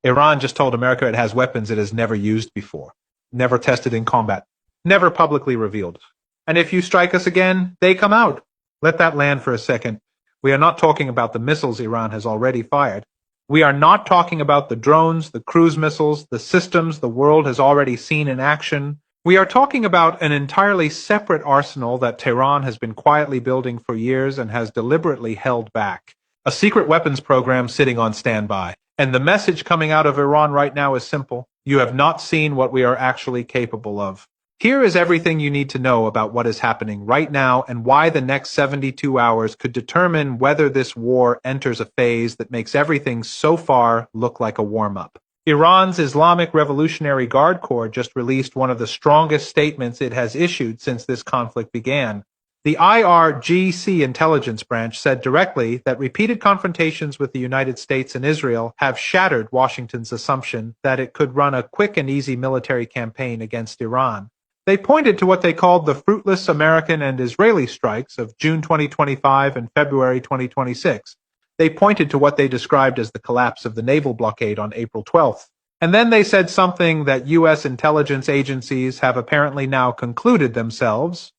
Iran just told America it has weapons it has never used before, never tested in combat, never publicly revealed. And if you strike us again, they come out. Let that land for a second. We are not talking about the missiles Iran has already fired. We are not talking about the drones, the cruise missiles, the systems the world has already seen in action. We are talking about an entirely separate arsenal that Tehran has been quietly building for years and has deliberately held back. A secret weapons program sitting on standby. And the message coming out of Iran right now is simple. You have not seen what we are actually capable of. Here is everything you need to know about what is happening right now and why the next 72 hours could determine whether this war enters a phase that makes everything so far look like a warm-up. Iran's Islamic Revolutionary Guard Corps just released one of the strongest statements it has issued since this conflict began. The IRGC intelligence branch said directly that repeated confrontations with the United States and Israel have shattered Washington's assumption that it could run a quick and easy military campaign against Iran. They pointed to what they called the fruitless American and Israeli strikes of June 2025 and February 2026. They pointed to what they described as the collapse of the naval blockade on April 12th. And then they said something that U.S. intelligence agencies have apparently now concluded themselves.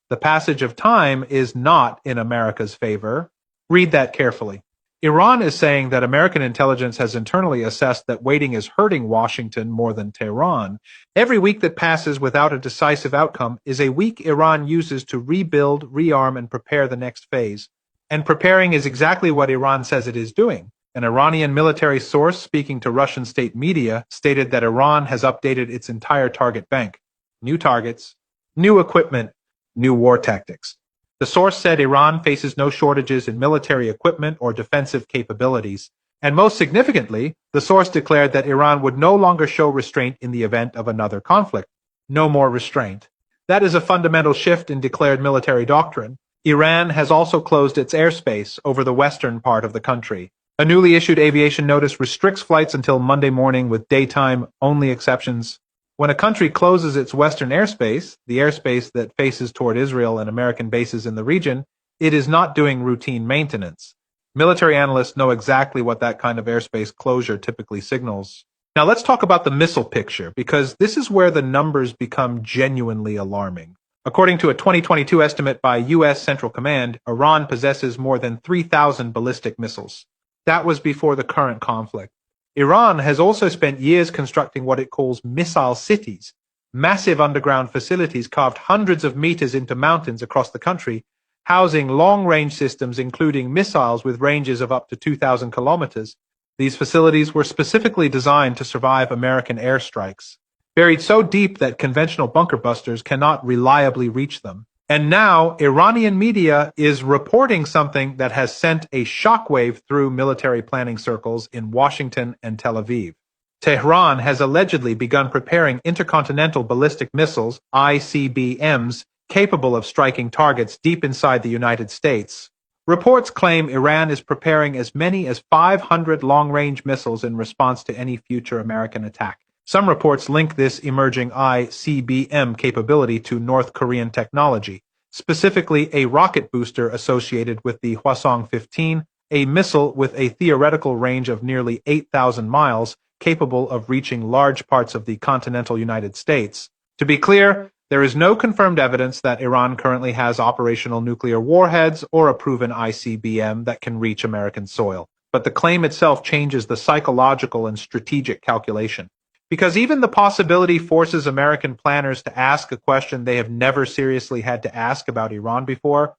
The passage of time is not in America's favor. Read that carefully. Iran is saying that American intelligence has internally assessed that waiting is hurting Washington more than Tehran. Every week that passes without a decisive outcome is a week Iran uses to rebuild, rearm, and prepare the next phase. And preparing is exactly what Iran says it is doing. An Iranian military source speaking to Russian state media stated that Iran has updated its entire target bank. New targets, new equipment, new war tactics. The source said Iran faces no shortages in military equipment or defensive capabilities. And most significantly, the source declared that Iran would no longer show restraint in the event of another conflict. No more restraint. That is a fundamental shift in declared military doctrine. Iran has also closed its airspace over the western part of the country. A newly issued aviation notice restricts flights until Monday morning with daytime only exceptions. When a country closes its western airspace, the airspace that faces toward Israel and American bases in the region, it is not doing routine maintenance. Military analysts know exactly what that kind of airspace closure typically signals. Now let's talk about the missile picture, because this is where the numbers become genuinely alarming. According to a 2022 estimate by U.S. Central Command, Iran possesses more than 3,000 ballistic missiles. That was before the current conflict. Iran has also spent years constructing what it calls missile cities, massive underground facilities carved hundreds of meters into mountains across the country, housing long-range systems including missiles with ranges of up to 2,000 kilometers. These facilities were specifically designed to survive American airstrikes, buried so deep that conventional bunker busters cannot reliably reach them. And now, Iranian media is reporting something that has sent a shockwave through military planning circles in Washington and Tel Aviv. Tehran has allegedly begun preparing intercontinental ballistic missiles, ICBMs, capable of striking targets deep inside the United States. Reports claim Iran is preparing as many as 500 long-range missiles in response to any future American attack. Some reports link this emerging ICBM capability to North Korean technology, specifically a rocket booster associated with the Hwasong-15, a missile with a theoretical range of nearly 8,000 miles, capable of reaching large parts of the continental United States. To be clear, there is no confirmed evidence that Iran currently has operational nuclear warheads or a proven ICBM that can reach American soil. But the claim itself changes the psychological and strategic calculation. Because even the possibility forces American planners to ask a question they have never seriously had to ask about Iran before.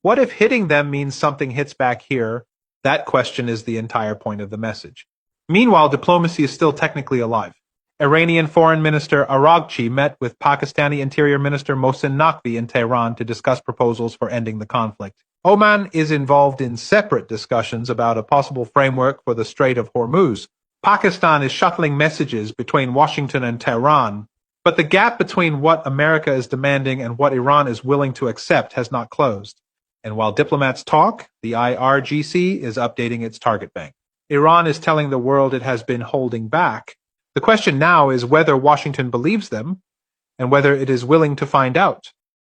What if hitting them means something hits back here? That question is the entire point of the message. Meanwhile, diplomacy is still technically alive. Iranian Foreign Minister Araghchi met with Pakistani Interior Minister Mohsin Naqvi in Tehran to discuss proposals for ending the conflict. Oman is involved in separate discussions about a possible framework for the Strait of Hormuz. Pakistan is shuttling messages between Washington and Tehran, but the gap between what America is demanding and what Iran is willing to accept has not closed. And while diplomats talk, the IRGC is updating its target bank. Iran is telling the world it has been holding back. The question now is whether Washington believes them and whether it is willing to find out.